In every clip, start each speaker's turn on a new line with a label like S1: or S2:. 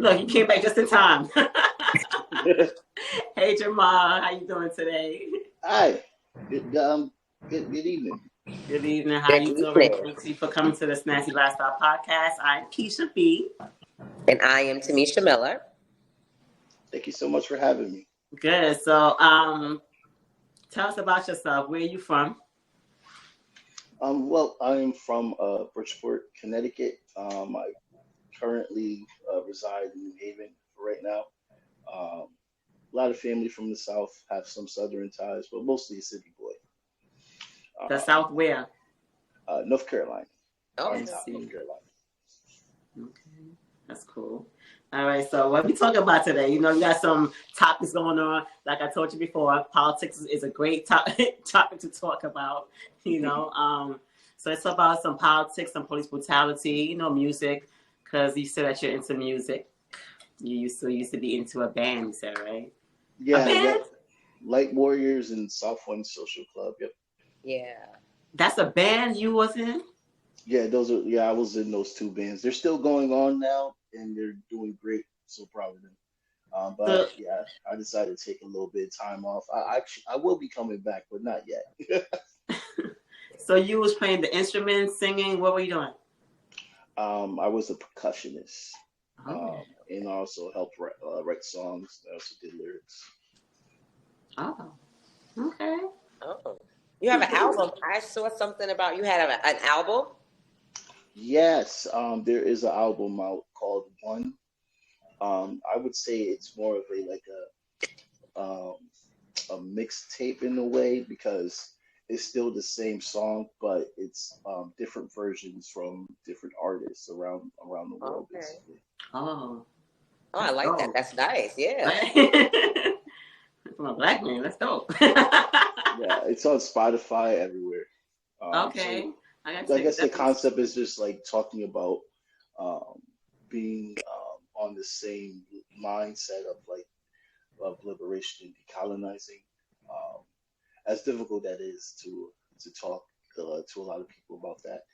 S1: Look, you came back just in time. Hey, Jamar, how you doing today?
S2: Hi. Good evening.
S1: Good evening. How you doing? Thank you for coming to the Snazzy Lifestyle Podcast. I'm Keisha B.
S3: And I am Tamesha Miller.
S2: Thank you so much for having me.
S1: Good. So, tell us about yourself. Where are you from?
S2: Well, I am from Bridgeport, Connecticut. I currently reside in New Haven for right now. A lot of family from the South, have some Southern ties, but mostly a city boy.
S1: The South where?
S2: North Carolina.
S3: Oh,
S2: North Carolina.
S1: Okay, that's cool. All right, so what we talking about today? You know, we got some topics going on. Like I told you before, politics is a great topic to talk about. You know, so let's talk about some politics, some police brutality. You know, music, because you said that you're into music. You used to be into a band. You said, right?
S2: Yeah, yeah. Light Warriors and South One Social Club. Yep.
S3: Yeah.
S1: That's a band you was in?
S2: Yeah, those are. Yeah, I was in those two bands. They're still going on now, and they're doing great. So proud of them. But yeah, I decided to take a little bit of time off. I will be coming back, but not yet.
S1: So you was playing the instruments, singing. What were you doing?
S2: I was a percussionist,
S1: Okay.
S2: and also helped write songs. I also did lyrics.
S1: Oh, okay.
S3: Oh. You have an album. I saw something about you had an album.
S2: Yes, there is an album out called One. I would say it's more of a mixtape in a way because it's still the same song, but it's different versions from different artists around the world.
S3: Okay.
S2: Basically.
S1: Oh,
S3: I like that. That's nice. Yeah.
S1: From a black man, that's dope.
S2: Yeah, it's on Spotify everywhere.
S1: Okay.
S2: So I guess the concept is just like talking about being on the same mindset of liberation and decolonizing. As difficult that is to talk to a lot of people about that,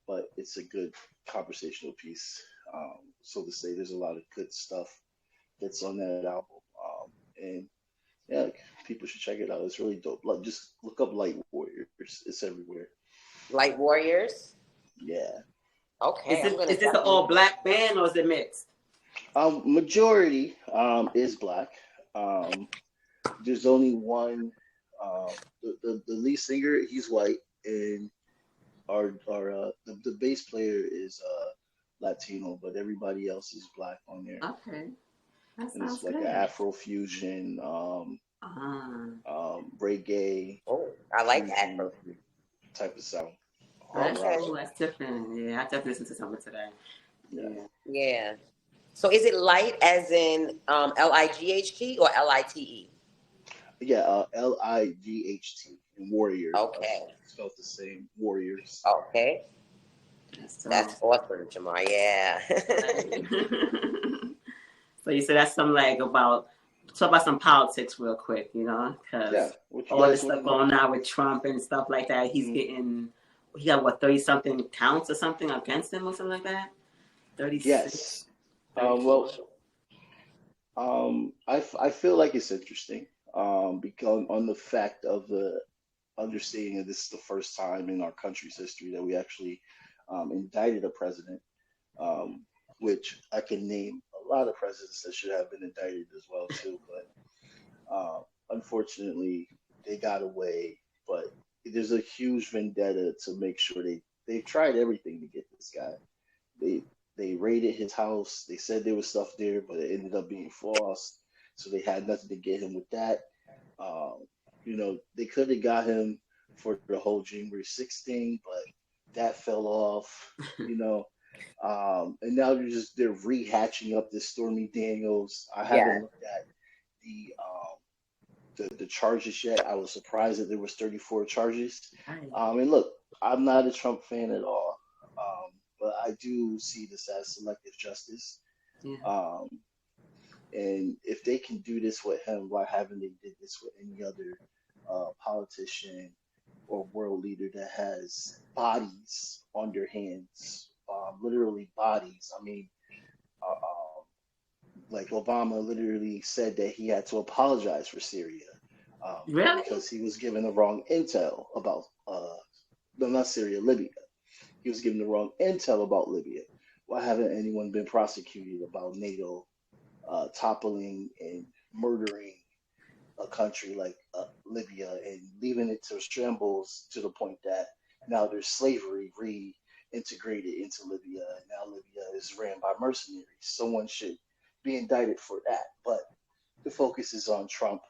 S2: but it's a good conversational piece. So to say, there's a lot of good stuff that's on that album, and yeah, people should check it out. It's really dope. Like, just look up Light Warriors. It's everywhere.
S3: Light Warriors.
S2: Yeah.
S3: Okay.
S1: Is this an all black band or is it mixed?
S2: Majority is black. There's only one. The lead singer, he's white, and the bass player is Latino, but everybody else is black on there.
S1: Okay. That
S2: And it's
S1: sounds
S2: like
S1: good.
S2: an Afro fusion, reggae.
S3: Oh, I like
S2: fusion
S3: Afro
S2: type of sound.
S1: That's
S3: Okay.
S1: cool. That's different. Yeah, I definitely listened to something today.
S3: Yeah. So is it light as in LIGHT or LITE?
S2: Yeah, LIGHT and Warriors.
S3: Okay.
S2: Spelled the same. Warriors.
S3: Okay. That's awesome, Jamar. Yeah.
S1: So you said that's some talk about some politics real quick, you know, because all this stuff going on with Trump and stuff like that. He's he got what 30-something counts or something against him or something like that. 36.
S2: Yes. I feel like it's interesting because on the fact of the understanding that this is the first time in our country's history that we actually indicted a president, which I can name a lot of presidents that should have been indicted as well too, but unfortunately they got away. But there's a huge vendetta to make sure they tried everything to get this guy. They raided his house. They said there was stuff there, but it ended up being false. So they had nothing to get him with that. They could have got him for the whole January 6th thing, but that fell off. And now they're rehatching up this Stormy Daniels. I haven't looked at the charges yet. I was surprised that there was 34 charges. And look, I'm not a Trump fan at all. But I do see this as selective justice. Yeah. And if they can do this with him, why haven't they did this with any other politician or world leader that has bodies on their hands? Literally bodies. I mean, like Obama literally said that he had to apologize for Syria,
S1: Really?
S2: because he was given the wrong intel about no, not Syria, Libya. He was given the wrong intel about Libya. Why haven't anyone been prosecuted about NATO toppling and murdering a country like Libya and leaving it to shambles to the point that now there's slavery reintegrated into Libya, and now Libya is ran by mercenaries. Someone should be indicted for that. But the focus is on Trump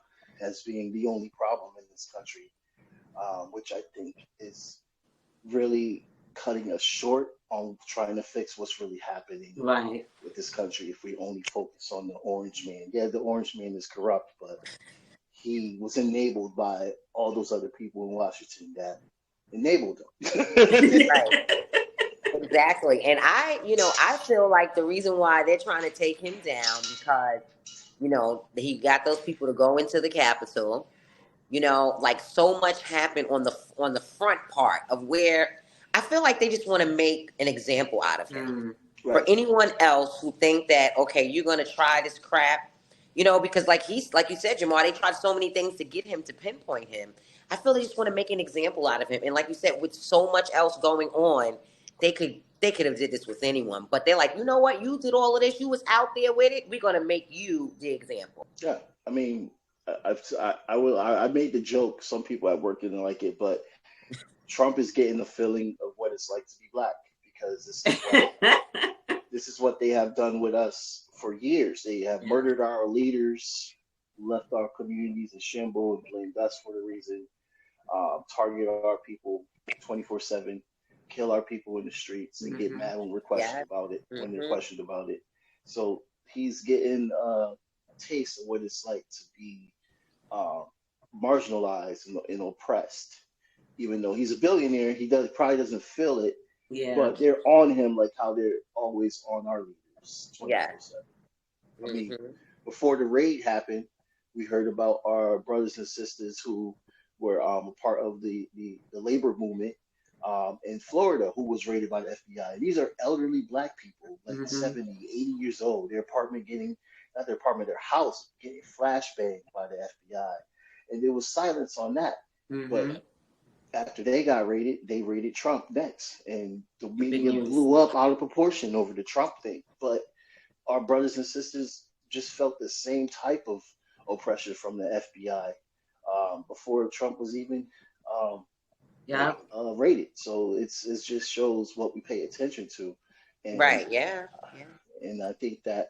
S2: as being the only problem in this country, which I think is really cutting us short on trying to fix what's really happening
S1: Right.
S2: with this country if we only focus on the orange man. Yeah, the orange man is corrupt, but he was enabled by all those other people in Washington that enabled him.
S3: Right. Exactly. And I feel like the reason why they're trying to take him down because, he got those people to go into the Capitol. Like so much happened on the front part of where I feel like they just want to make an example out of him.
S2: Right.
S3: For anyone else who think that, okay, you're going to try this crap, because like you said, Jamar, they tried so many things to get him to pinpoint him. I feel they just want to make an example out of him. And like you said, with so much else going on, they could have did this with anyone. But they're like, you know what? You did all of this. You was out there with it. We're going to make you the example.
S2: Yeah. I mean, I made the joke. Some people at work didn't like it, but Trump is getting the feeling of what it's like to be black because this is what they have done with us for years. They have murdered our leaders, left our communities in shambles, and blamed us for the reason. Target our people 24/7, kill our people in the streets, and get mad when we're questioned about it. When they're questioned about it, so he's getting a taste of what it's like to be marginalized and oppressed. Even though he's a billionaire, he probably doesn't feel it.
S1: Yeah.
S2: But they're on him like how they're always on our leaders 24/7. I mean, before the raid happened, we heard about our brothers and sisters who were a part of the labor movement in Florida who was raided by the FBI. These are elderly black people, like 70, 80 years old. Their house getting flashbanged by the FBI. And there was silence on that. But after they got raided, they raided Trump next. And the media blew up out of proportion over the Trump thing. But our brothers and sisters just felt the same type of oppression from the FBI before Trump was even raided. So it just shows what we pay attention to. And, and I think that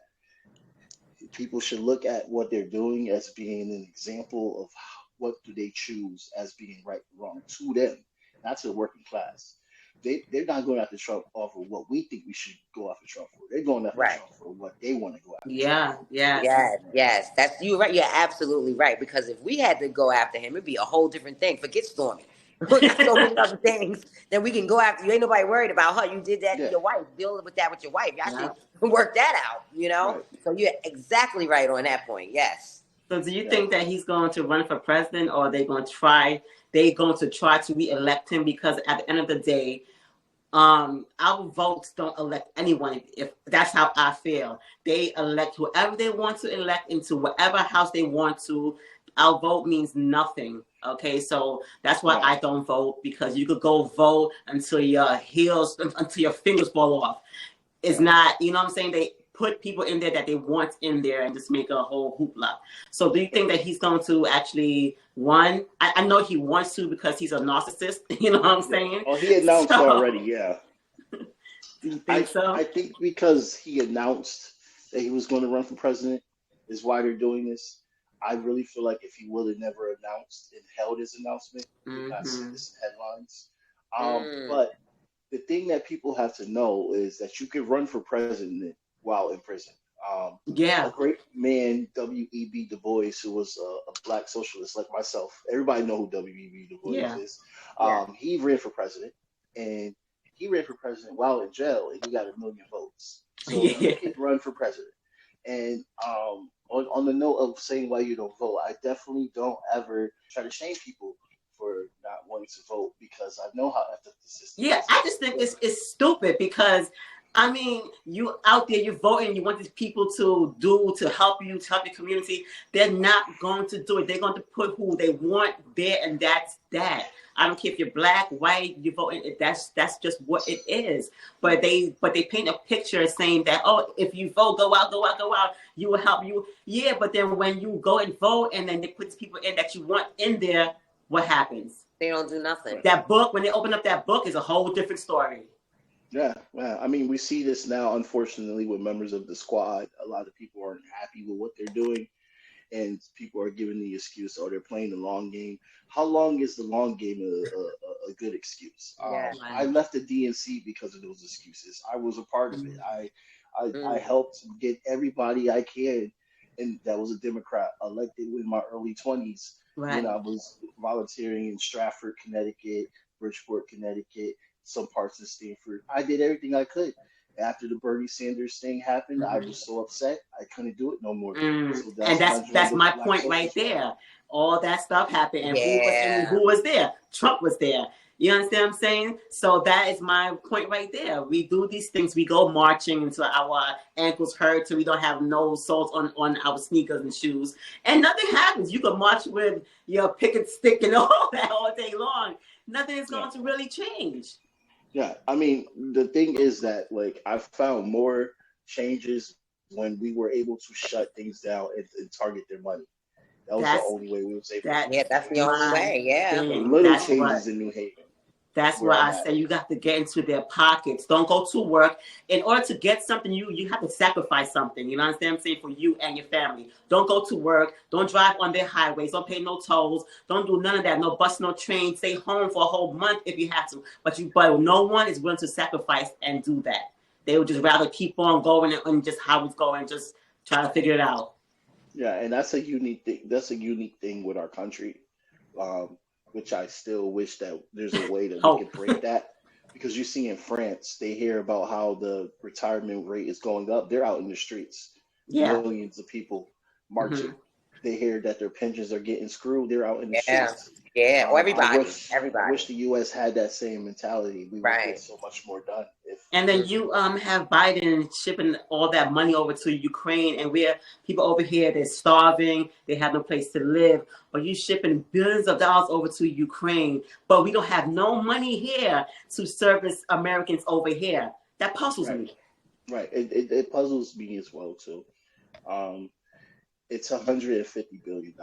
S2: people should look at what they're doing as being an example of what do they choose as being right and wrong to them, not to the working class. They're not going after Trump off of what we think we should go after Trump for. They're going after Trump for what they want to go after.
S3: Yes. That's you right. You're absolutely right. Because if we had to go after him, it'd be a whole different thing. Forget Stormy. We got so many other things that we can go after. You ain't nobody worried about her. You did that to your wife. Deal with that with your wife. Y'all should work that out. Right. So you're exactly right on that point. Yes.
S1: So do you think that he's going to run for president, or are they going to try to re-elect him? Because at the end of the day, our votes don't elect anyone. If that's how I feel, they elect whoever they want to elect into whatever house they want to. Our vote means nothing. Okay, so that's why I don't vote, because you could go vote until your fingers fall off. It's not, you know what I'm saying? They put people in there that they want in there and just make a whole hoopla. So do you think that he's going to actually run? I know he wants to because he's a narcissist. You know what I'm saying?
S2: Well, he announced already,
S1: Do you think so?
S2: I think because he announced that he was going to run for president is why they're doing this. I really feel like if he would have never announced and held his announcement, we'd not see this in headlines. But the thing that people have to know is that you can run for president while in prison. A great man, W.E.B. Du Bois, who was a black socialist like myself. Everybody know who W.E.B. Du Bois is. He ran for president, and he ran for president while in jail, and he got 1 million votes. So he can run for president. And on the note of saying why you don't vote, I definitely don't ever try to shame people for not wanting to vote, because I know how effed up the system is.
S1: I just think it's stupid, because I mean, you out there, you're voting, you want these people to help you, to help your community. They're not going to do it. They're going to put who they want there, and that's that. I don't care if you're black, white, you voting. That's just what it is. But they paint a picture saying that, oh, if you vote, go out, you will help you. Yeah, but then when you go and vote, and then they put people in that you want in there, what happens?
S3: They don't do nothing.
S1: That book, when they open up that book, is a whole different story.
S2: Yeah. I mean, we see this now, unfortunately, with members of the squad. A lot of people aren't happy with what they're doing, and people are giving the excuse, or they're playing the long game. How long is the long game a good excuse?
S3: Yeah.
S2: I left the DNC because of those excuses. I was a part of it. I helped get everybody I can, and that was a Democrat, elected in my early 20s.
S1: Right.
S2: When I was volunteering in Stratford, Connecticut, Bridgeport, Connecticut, some parts of Stanford. I did everything I could. After the Bernie Sanders thing happened, I was so upset I couldn't do it no more. So
S1: that's my point right there. All that stuff happened, and who was there? Trump was there. You understand what I'm saying? So that is my point right there. We do these things. We go marching until our ankles hurt, till we don't have no soles on our sneakers and shoes, and nothing happens. You can march with your picket stick and all that all day long. Nothing is going to really change.
S2: Yeah, I mean, the thing is that, like, I found more changes when we were able to shut things down and target their money. That was the only way we was able to.
S3: Yeah, that's the only way, yeah.
S2: Little changes in New Haven.
S1: That's why I say you got to get into their pockets. Don't go to work. In order to get something, you have to sacrifice something. You know what I'm saying? For you and your family. Don't go to work. Don't drive on their highways. Don't pay no tolls. Don't do none of that. No bus, no train. Stay home for a whole month if you have to. But no one is willing to sacrifice and do that. They would just rather keep on going and just how it's going, just try to figure it out.
S2: Yeah, and that's a unique thing. That's a unique thing with our country. Which I still wish that there's a way that we could break that. Because you see in France, they hear about how the retirement rate is going up. They're out in the streets. Yeah. Millions of people marching. Mm-hmm. They hear that their pensions are getting screwed. They're out in the streets.
S3: Yeah, everybody.
S2: I wish the U.S. had that same mentality. We would get so much more done.
S1: And then you have Biden shipping all that money over to Ukraine, and where people over here, they're starving, they have no place to live, but you shipping billions of dollars over to Ukraine, but we don't have no money here to service Americans over here. That puzzles me.
S2: Right. It puzzles me as well, too. It's $150 billion,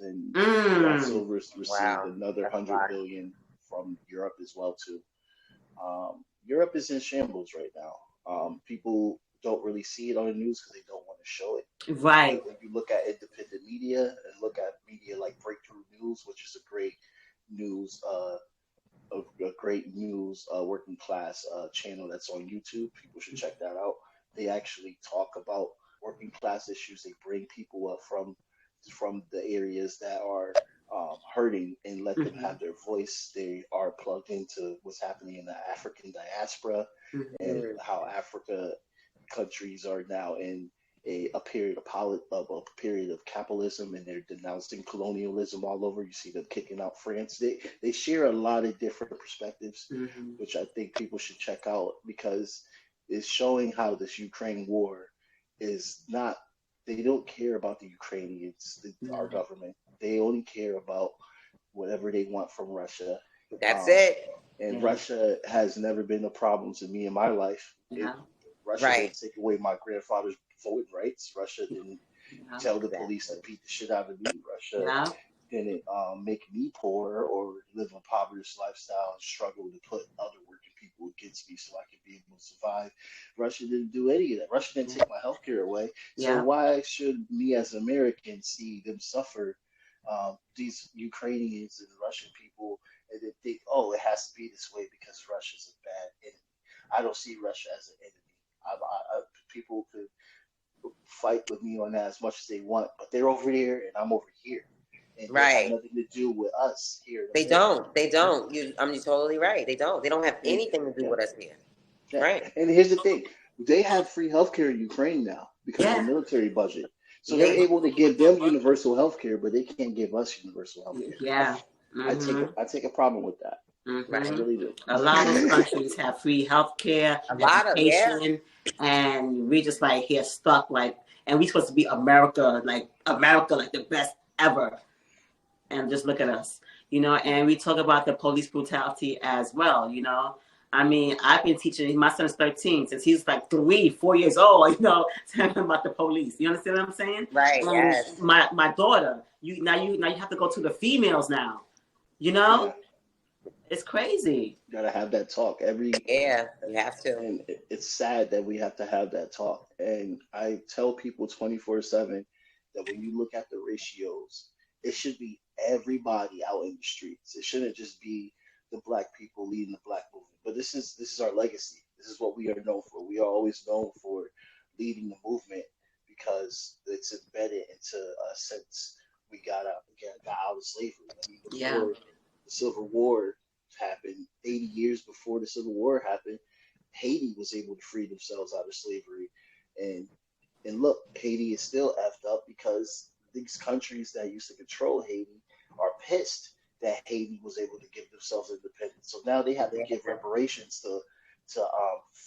S2: and we also received another $100 billion from Europe as well too. Europe is in shambles right now. People don't really see it on the news because they don't want to show it.
S1: Right.
S2: But when you look at independent media and look at media like Breakthrough News, which is a great news, working class channel that's on YouTube. People should check that out. They actually talk about working class issues. They bring people up from the areas that are hurting and let them have their voice. They are plugged into what's happening in the African diaspora and how Africa countries are now in a period of capitalism, and they're denouncing colonialism all over. You see them kicking out France. They share a lot of different perspectives, which I think people should check out, because it's showing how this Ukraine war is not, they don't care about the Ukrainians, our government. They only care about whatever they want from Russia.
S3: That's it.
S2: And Russia has never been a problem to me in my life. Russia didn't take away my grandfather's voting rights. Russia didn't tell the police to beat the shit out of me. Russia didn't make me poor or live a poverty lifestyle and struggle to put other working people against me so I could be able to survive. Russia didn't do any of that. Russia didn't take my health care away. So why should me as an American see them suffer, these Ukrainians and Russian people, and then think, oh, it has to be this way because Russia's a bad enemy? I don't see Russia as an enemy. People could fight with me on that as much as they want, but they're over there and I'm over here. And they have nothing to do with us here.
S3: They don't. You're totally right. They don't have anything to do with us here.
S2: Yeah. Right. And here's the thing. They have free healthcare in Ukraine now because of the military budget. So they're able to give them universal healthcare, but they can't give us universal healthcare.
S1: Yeah.
S2: I take a problem with that.
S3: Right.
S2: I really do.
S1: A lot of those countries have free healthcare,
S3: A lot of, yeah.
S1: education, and we just like here stuck like, and we supposed to be America, like the best ever. And just look at us, you know, and we talk about the police brutality as well, you know. I mean, I've been teaching, my son's 13, since he's like 3, 4 years old, you know, telling him about the police. You understand what I'm saying?
S3: Right,
S1: And
S3: yes.
S1: my daughter, you have to go to the females now, you know?
S2: Yeah.
S1: It's crazy.
S2: You gotta have that talk
S3: Yeah, you have to.
S2: and it's sad that we have to have that talk. And I tell people 24/7 that when you look at the ratios, it should be everybody out in the streets. It shouldn't just be the black people leading the black movement. But this is our legacy. This is what we are known for. We are always known for leading the movement because it's embedded into us since we got out of slavery. I mean, before the Civil War happened, 80 years before the Civil War happened, Haiti was able to free themselves out of slavery. And look, Haiti is still effed up because these countries that used to control Haiti are pissed that Haiti was able to give themselves independence. So now they have to give reparations to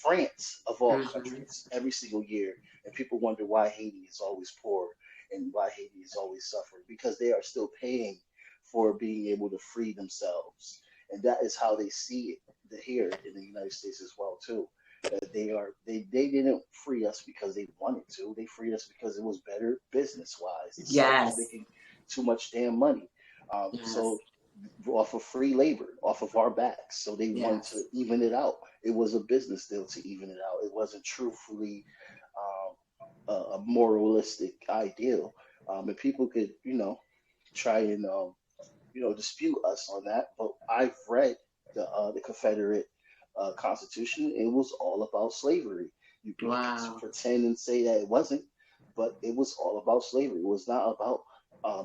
S2: France of all countries every single year. And people wonder why Haiti is always poor and why Haiti is always suffering, because they are still paying for being able to free themselves. And that is how they see it here in the United States as well too. They didn't free us because they wanted to. They freed us because it was better business wise.
S1: Yes.
S2: Making too much damn money. So off of free labor, off of our backs. So they wanted to even it out. It was a business deal to even it out. It wasn't truthfully a moralistic ideal. And people could, try and dispute us on that. But I've read the Confederate Constitution. It was all about slavery. You can pretend and say that it wasn't, but it was all about slavery. It was not about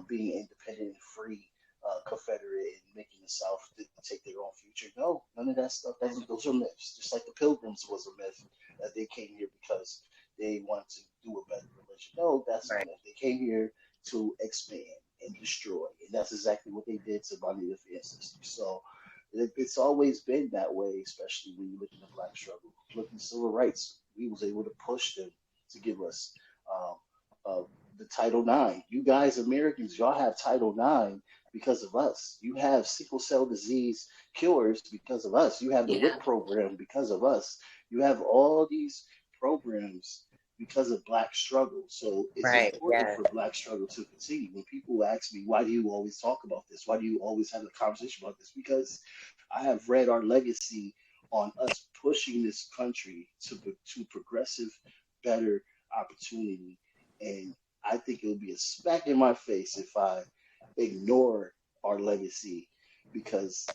S2: being independent and free, Confederate, and making the South take their own future. No, none of that stuff. Those are myths. Just like the Pilgrims was a myth that they came here because they wanted to do a better religion. No, that's a myth. They came here to expand and destroy, and that's exactly what they did to my Native ancestors. So it's always been that way, especially when you look at the Black struggle. Look at civil rights. We was able to push them to give us the Title IX. You guys, Americans, y'all have Title IX because of us. You have sickle cell disease cures because of us. You have the WIC program because of us. You have all these programs because of Black struggle. So it's important for Black struggle to continue. When people ask me, why do you always talk about this? Why do you always have a conversation about this? Because I have read our legacy on us pushing this country to progressive, better opportunity. And I think it would be a smack in my face if I ignore our legacy, because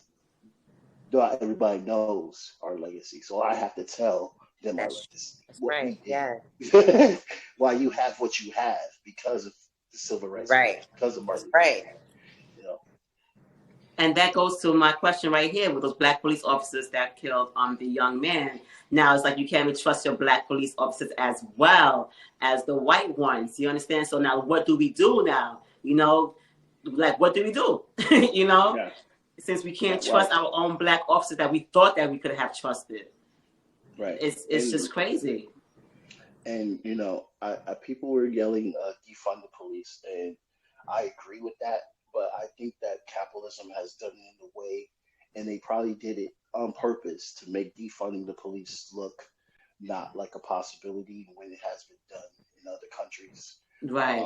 S2: not everybody knows our legacy. So I have to tell them our legacy.
S3: That's right.
S2: Why you have what you have because of the civil rights, because of Martin.
S1: And that goes to my question right here with those Black police officers that killed the young man. Now it's like you can't even trust your Black police officers as well as the white ones. You understand? So now what do we do now? Like what do we do? Since we can't trust our own Black officers that we thought that we could have trusted.
S2: Right.
S1: It's just crazy.
S2: And people were yelling defund the police, and I agree with that. But I think that capitalism has done it in a way, and they probably did it on purpose to make defunding the police look not like a possibility when it has been done in other countries.
S1: Right.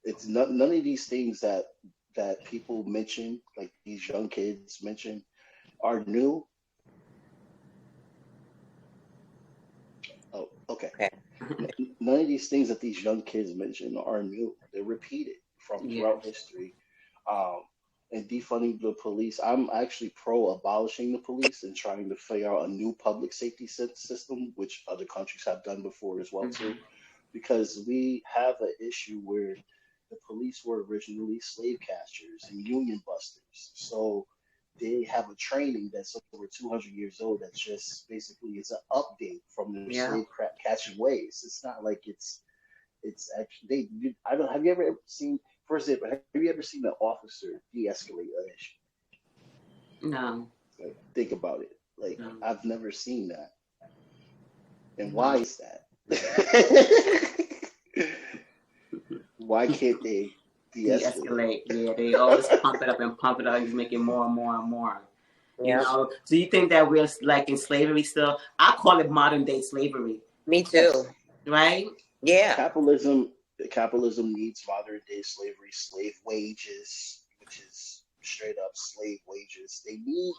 S2: It's none of these things that people mention, like these young kids mention, are new. Oh, okay. None of these things that these young kids mention are new. They're repeated from throughout history. And defunding the police, I'm actually pro abolishing the police and trying to figure out a new public safety system, which other countries have done before as well too, because we have an issue where the police were originally slave catchers and union busters. So they have a training that's over 200 years old that's just basically it's an update from their slave catching ways. It's not like it's actually have you ever seen, for example, have you ever seen an officer de-escalate an issue?
S1: No.
S2: Like, think about it. Like,
S1: Mm.
S2: I've never seen that. And
S1: Mm.
S2: why is that? Why can't they de-escalate?
S1: De-escalate. Yeah, they always pump it up and pump it up and just make it more and more and more. You know, do you think that we're like in slavery still? I call it modern day slavery.
S3: Me too.
S2: Yes.
S1: Right?
S3: Yeah.
S2: Capitalism needs modern day slavery, slave wages, which is straight up slave wages. They need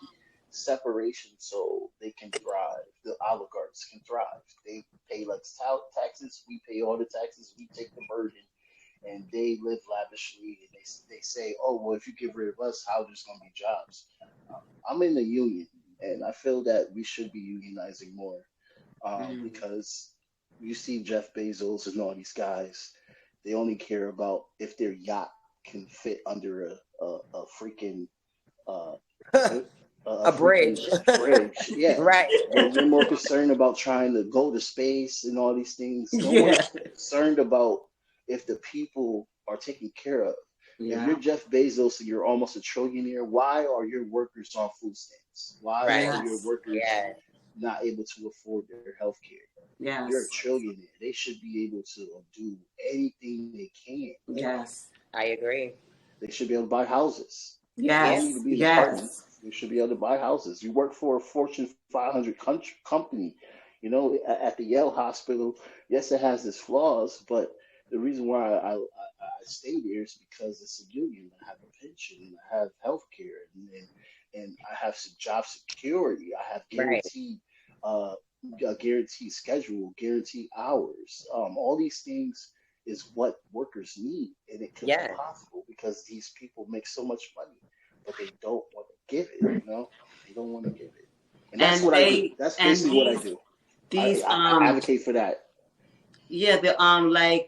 S2: separation so they can thrive. The oligarchs can thrive. They pay less taxes. We pay all the taxes. We take the burden, and they live lavishly. And they say, "Oh, well, if you get rid of us, how there's going to be jobs?" I'm in the union, and I feel that we should be unionizing more because you see Jeff Bezos and all these guys. They only care about if their yacht can fit under a freaking
S3: a bridge.
S2: Bridge, yeah.
S3: Right.
S2: They're more concerned about trying to go to space and all these things. No
S1: Yeah.
S2: one's concerned about if the people are taken care of.
S1: Yeah.
S2: If you're Jeff Bezos and you're almost a trillionaire, why are your workers on food stamps? Why are your workers not able to afford their health care?
S1: Yes.
S2: You're a trillionaire. They should be able to do anything they can.
S1: Yes.
S3: I agree.
S2: They should be able to buy houses.
S1: Yes.
S2: They don't need to be in apartments. They should be able to buy houses. You work for a Fortune 500 company, you know, at the Yale Hospital. Yes, it has its flaws, but the reason why I stay there is because it's a union. I have a pension, I have health care, and I have some job security. I have guaranteed a guaranteed schedule, guaranteed hours. All these things is what workers need, and it could be possible because these people make so much money, but they don't want to give it. You know, they don't want to give it, and that's what I do. That's basically what I do. I advocate for that.
S1: Yeah, the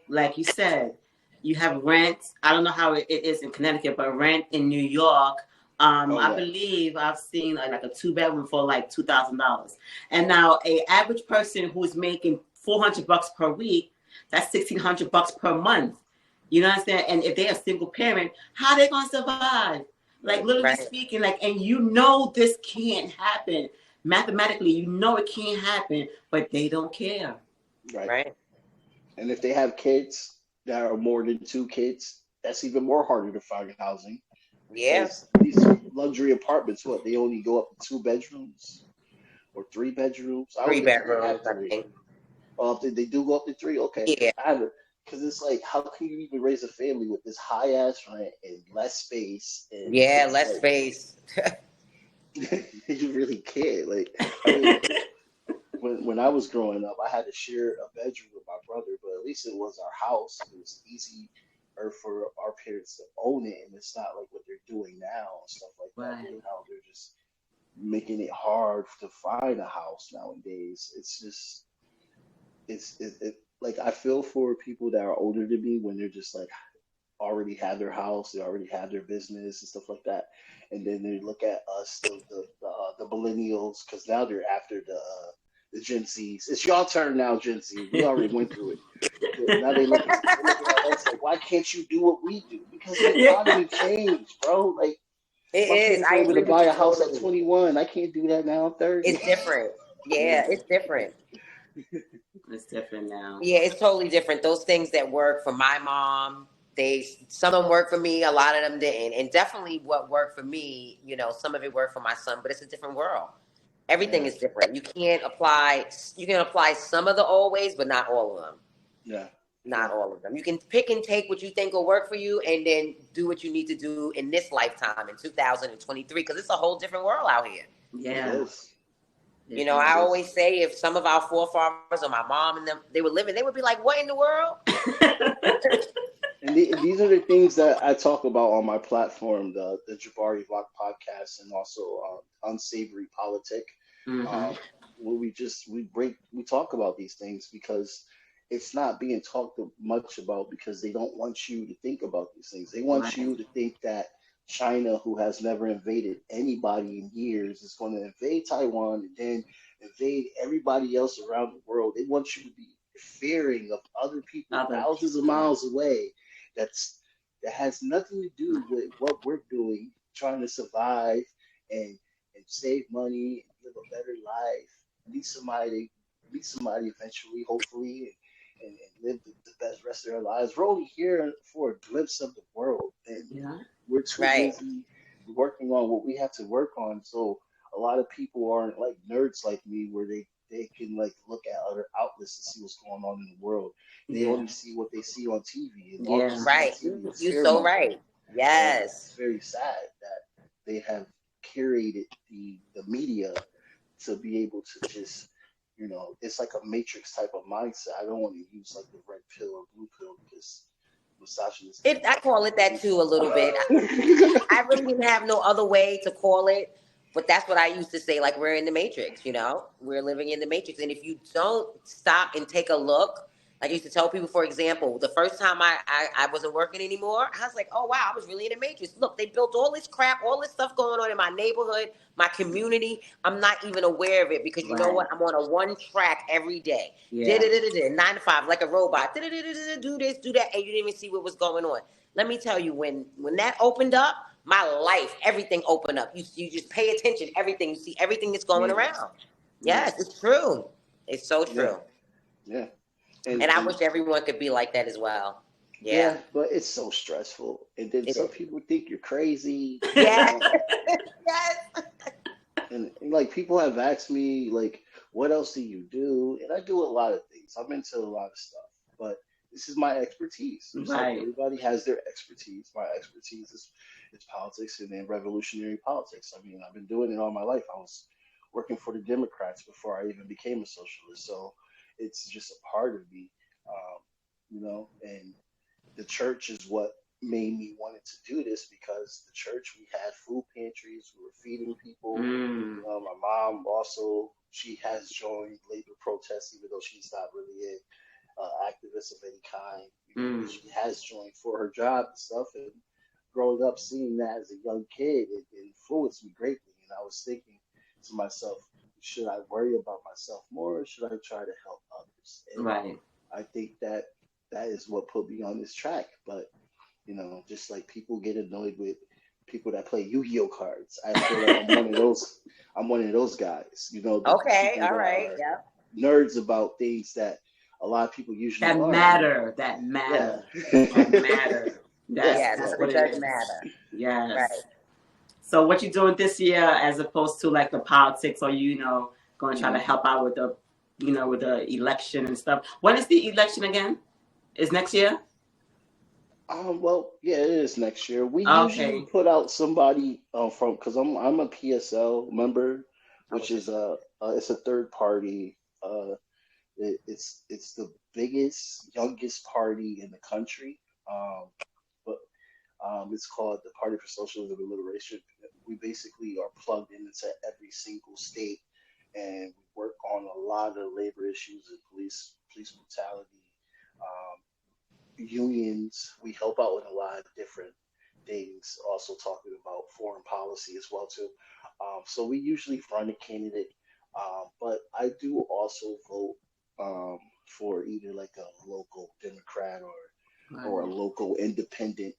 S1: like you said, you have rent. I don't know how it is in Connecticut, but rent in New York. I believe I've seen like a 2-bedroom for like $2,000, and now a average person who's making $400 per week, that's $1,600 per month. You know what I'm saying? And if they're a single parent, how they gonna survive? Like literally speaking, like, and you know this can't happen mathematically. You know it can't happen, but they don't care.
S2: Right. And if they have kids that are more than 2 kids, that's even more harder to find housing.
S3: Yes.
S2: These luxury apartments, they only go up to 2 bedrooms or 3 bedrooms?
S3: 3 bedrooms, I think.
S2: Oh, they do go up to 3? Okay.
S3: Yeah.
S2: Because it's like, how can you even raise a family with this high-ass rent and less space? And
S3: less space.
S2: You really can't. Like, I mean, when I was growing up, I had to share a bedroom with my brother, but at least it was our house. It was easy for our parents to own it, and it's not like what they're doing now and stuff like that. You know, how they're just making it hard to find a house nowadays. It's just, it like, I feel for people that are older than me when they're just like already have their house, they already have their business and stuff like that, and then they look at us, the millennials, because now they're after the Gen Zs. It's y'all turn now, Gen Z. We already went through it. Now they look at us like, why can't you do what we do? Because the economy changed, bro. Like,
S3: it is.
S2: I able to buy a house at 21. I can't do that now. I'm 30.
S3: It's different. Yeah, it's different.
S1: It's different now.
S3: Yeah, it's totally different. Those things that work for my mom, some of them work for me, a lot of them didn't. And definitely what worked for me, you know, some of it worked for my son, but it's a different world. Everything is different. You can apply some of the old ways, but not all of them.
S2: Yeah.
S3: Not all of them. You can pick and take what you think will work for you and then do what you need to do in this lifetime in 2023, because it's a whole different world out here.
S1: Yeah.
S3: You know, I always say if some of our forefathers or my mom and them, they were living, they would be like, what in the world?
S2: And these are the things that I talk about on my platform, the Jabari VOC Podcast, and also Unsavory Politic. Where we talk about these things because it's not being talked much about, because they don't want you to think about these things. They want you to think that China, who has never invaded anybody in years, is going to invade Taiwan and then invade everybody else around the world. They want you to be fearing of other people thousands of miles away. That has nothing to do with what we're doing, trying to survive and and save money and live a better life, meet somebody eventually, hopefully, and live the best rest of their lives. We're only here for a glimpse of the world, and
S1: Yeah.
S2: we're too
S3: Right.
S2: busy working on what we have to work on. So a lot of people aren't like nerds like me, where they can like look at other outlets and see what's going on in the world. They
S1: Yeah.
S2: only see what they see on TV, and all they
S1: Yeah.
S2: see on
S3: Right.
S2: TV is
S3: You're
S2: fear
S3: so
S2: mongering.
S3: right.
S2: And
S3: Yes.
S2: it's very sad that they have curated the media to be able to just, it's like a matrix type of mindset. I don't want to use like the red pill or blue pill because misogynistic
S3: I call it that too a little bit.
S2: people.
S3: I really didn't have no other way to call it, but that's what I used to say. Like, we're in the matrix, we're living in the matrix. And if you don't stop and take a look, like I used to tell people, for example, the first time I wasn't working anymore, I was like, oh wow, I was really in the matrix. Look, they built all this crap, all this stuff going on in my neighborhood, my community. I'm not even aware of it because you know
S1: Right.
S3: what? I'm on a one track every day.
S1: Yeah.
S3: 9 to 5, like a robot. Do this, do that, and you didn't even see what was going on. Let me tell you, when that opened up, my life, everything opened up. You just pay attention, everything. You see everything that's going
S2: Yeah,
S3: around.
S2: yeah,
S3: Yes, it's true. It's so
S2: yeah,
S3: true.
S2: yeah.
S3: And I
S2: And
S3: wish everyone could be like that as well. Yeah.
S2: yeah, but it's so stressful. And then
S3: It
S2: some
S3: is.
S2: people think you're crazy,
S3: Yes. Yes.
S2: and like people have asked me like, what else do you do? And I do a lot of things. I'm into a lot of stuff, but this is my expertise. Just like
S1: Right.
S2: everybody has their expertise. My expertise is politics and then revolutionary politics. I mean, I've been doing it all my life. I was working for the Democrats before I even became a socialist. So it's just a part of me, and the church is what made me wanted to do this because the church, we had food pantries, we were feeding people.
S1: Mm.
S2: My mom also, she has joined labor protests, even though she's not really an activist of any kind.
S1: Mm.
S2: She has joined for her job and stuff. And growing up, seeing that as a young kid, it influenced me greatly. And I was thinking to myself, should I worry about myself more, or should I try to help others? And
S1: Right.
S2: I think that is what put me on this track. But just like people get annoyed with people that play Yu-Gi-Oh cards, I feel like I'm one of those. I'm one of those guys. The
S3: Okay.
S2: people
S3: All
S2: that
S3: right.
S2: are
S3: Yeah.
S2: nerds about things that a lot of people usually
S1: That
S2: aren't.
S1: matter. That
S2: Yeah.
S1: matter. That matter.
S2: Yeah.
S3: Yes,
S1: That's
S3: but
S1: what
S3: it
S1: it
S3: does
S1: is.
S3: matter.
S1: Yes.
S3: Right.
S1: So what you doing this year, as opposed to like the politics, or going to try to
S2: Mhm.
S1: help out with with the election and stuff? When is the election again? Is next year?
S2: Well, yeah, it is next year. We usually
S1: Okay.
S2: put out somebody from because I'm a PSL member, which
S3: Okay.
S2: is it's a third party. It's the biggest, youngest party in the country. But it's called the Party for Socialism and Liberation. We basically are plugged into every single state, and we work on a lot of labor issues and police brutality, um, unions. We help out with a lot of different things. Also talking about foreign policy as well too. So we usually run a candidate, but I do also vote for either like a local Democrat or a
S1: Right.
S2: local independent,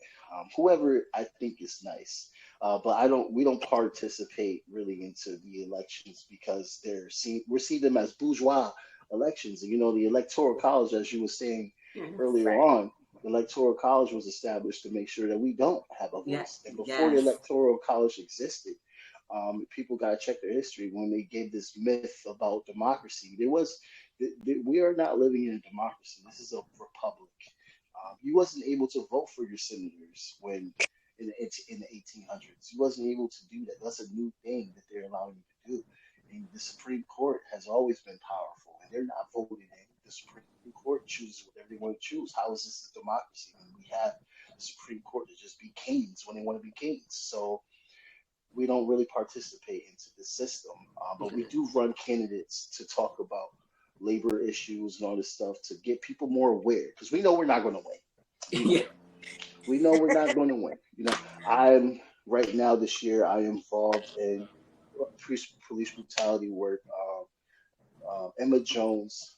S2: whoever I think is nice. But we don't participate really into the elections because we're seeing them as bourgeois elections. And the electoral college, as you were saying
S1: Yes.
S2: earlier
S3: Right.
S2: on, the electoral college was established to make sure that we don't have a
S1: Yeah.
S2: voice. And before the
S1: Yes.
S2: electoral college existed, people got to check their history when they gave this myth about democracy. We are not living in a democracy. This is a republic. You wasn't able to vote for your senators when in the 1800s. You wasn't able to do that. That's a new thing that they're allowing you to do. And the Supreme Court has always been powerful, and they're not voted in. The Supreme Court chooses whatever they want to choose. How is this a democracy when we have the Supreme Court to just be kings when they want to be kings? So we don't really participate into the system, but we do run candidates to talk about labor issues and all this stuff to get people more aware because we know we're not going to win.
S1: Yeah.
S2: We know we're not going to win. I'm right now this year I am involved in police brutality work. Emma Jones,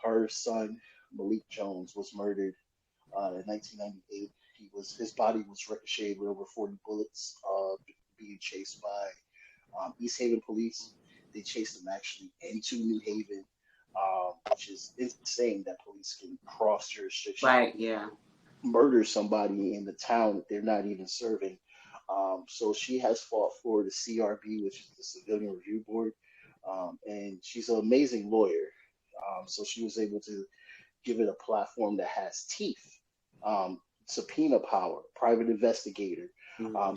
S2: her son Malik Jones was murdered in 1998. His body was ricocheted with over 40 bullets, being chased by East Haven police. They chased them actually into New Haven, which is insane that police can cross jurisdiction,
S1: Right, yeah.
S2: murder somebody in the town that they're not even serving. So she has fought for the CRB, which is the Civilian Review Board, and she's an amazing lawyer. So she was able to give it a platform that has teeth, subpoena power, private investigator.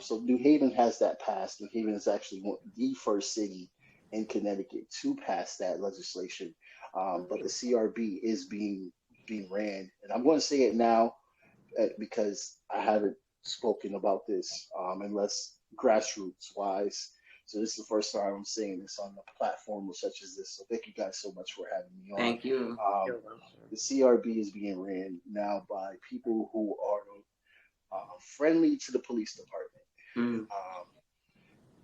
S2: So New Haven has that passed. New Haven is actually the first city in Connecticut to pass that legislation. But the CRB is being ran, and I'm going to say it now because I haven't spoken about this unless grassroots wise. So this is the first time I'm saying this on a platform such as this. So thank you guys so much for having me on.
S1: Thank you.
S2: The CRB is being ran now by people who are friendly to the police department.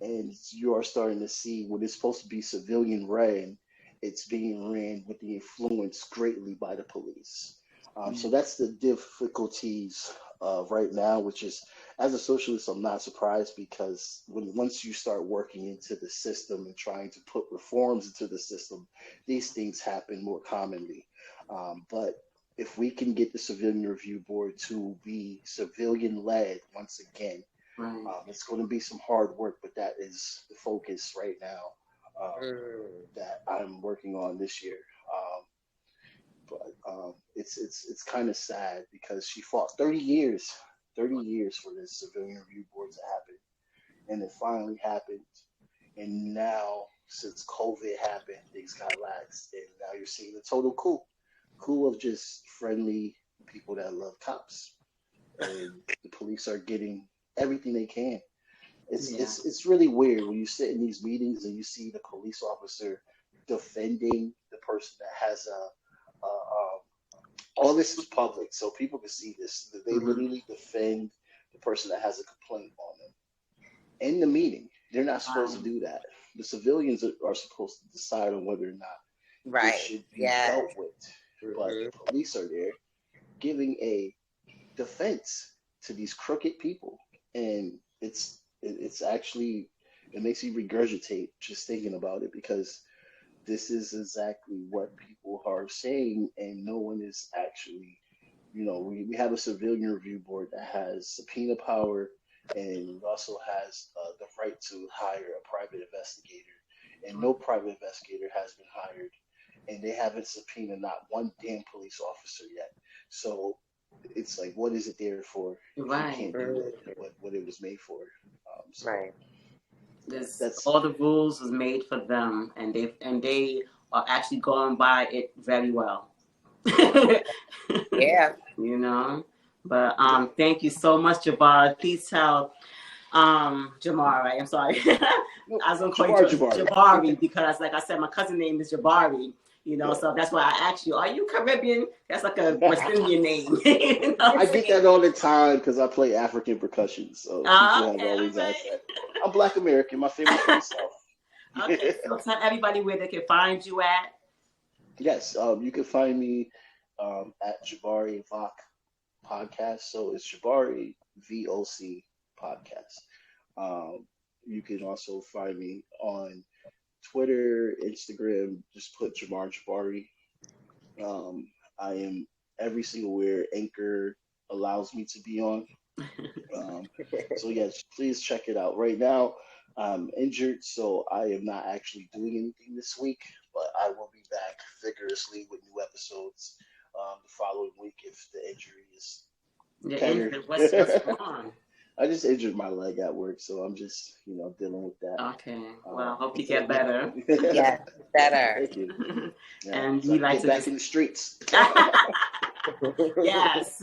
S2: And you are starting to see what is supposed to be civilian ran, it's being ran with the influence greatly by the police. So that's the difficulties of right now, which is, as a socialist, I'm not surprised because once you start working into the system and trying to put reforms into the system, these things happen more commonly. But if we can get the Civilian Review Board to be civilian-led once again, it's going to be some hard work, but that is the focus right now that I'm working on this year. But it's kind of sad because she fought 30 years for this Civilian Review Board to happen, and it finally happened. And now, since COVID happened, things got lax, and now you're seeing a total coup of just friendly people that love cops, and the police are getting everything they can. It's really weird when you sit in these meetings and you see the police officer defending the person that has all this is public, so people can see this. They literally defend the person that has a complaint on them in the meeting. They're not supposed to do that. The civilians are supposed to decide on whether or not it should be dealt with. But the police are there giving a defense to these crooked people, and it's actually, it makes you regurgitate just thinking about it, because this is exactly what people are saying, and no one is actually, we have a Civilian Review Board that has subpoena power, and also has the right to hire a private investigator, and no private investigator has been hired, and they haven't subpoenaed not one damn police officer yet. So it's like, what is it there for?
S1: Right.
S2: You can't do what it was made for.
S3: Right.
S2: That's
S1: all the rules was made for them, and they are actually going by it very well.
S3: Yeah.
S1: But thank you so much, Jabari. Please tell Jamar, right? I'm sorry. I was gonna call you Jabari because, like I said, my cousin name is Jabari. So that's why I asked you, are you Caribbean? That's like a West Indian name.
S2: I get that all the time because I play African percussion. So people have always asked that. I'm Black American. My family's from the South.
S1: Okay, so tell everybody where they can find you at.
S2: Yes, you can find me at Jabari VOC Podcast. So it's Jabari VOC Podcast. You can also find me on Twitter, Instagram, just put Jamar Jabari. I am every single where Anchor allows me to be on. So yes, please check it out. Right now, I'm injured, so I am not actually doing anything this week, but I will be back vigorously with new episodes the following week if the injury is better.
S1: What's wrong?
S2: I just injured my leg at work, so I'm just, dealing with that.
S1: Okay. Well, hope you get better.
S3: Yeah, better.
S2: Thank you. Yeah,
S1: and
S2: so
S1: we like to
S2: back in the streets.
S1: Yes.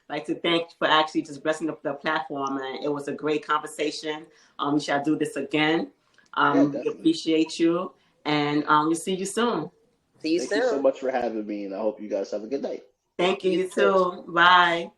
S1: Like to thank you for actually just blessing the platform, and it was a great conversation. We shall do this again. We appreciate you, and we'll see you soon.
S3: See you soon.
S2: Thank you so much for having me, and I hope you guys have a good night.
S1: Thank you, you too. Bye.